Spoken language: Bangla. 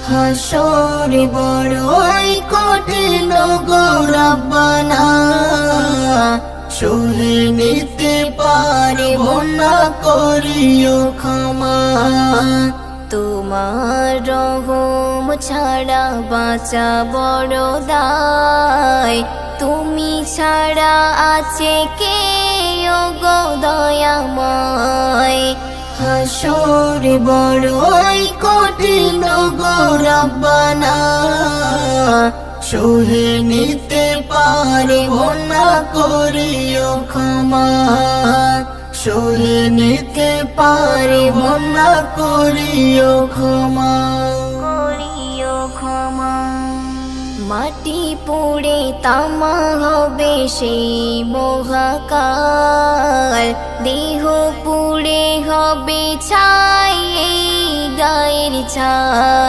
হাসর বড়ই কঠিন গো রব্বানা, সহে নিতে পারিব না, করিও ক্ষমা। তোমার রহম ছাড়া বাঁচা বড় দায়, তুমি ছাড়া আছে কে ও গো দয়াময়। হাসর বড়ই কঠিন গো রব্বানা, সহে নিতে পারিব না, করিও ক্ষমা। সহে নিতে পারিব না, করিও ক্ষমা, করিও ক্ষমা। মাটি পুড়ে তামা হবে সেই মহাকাল, দেহ পুড়ে হবে ছাই এই গায়ের ছাই।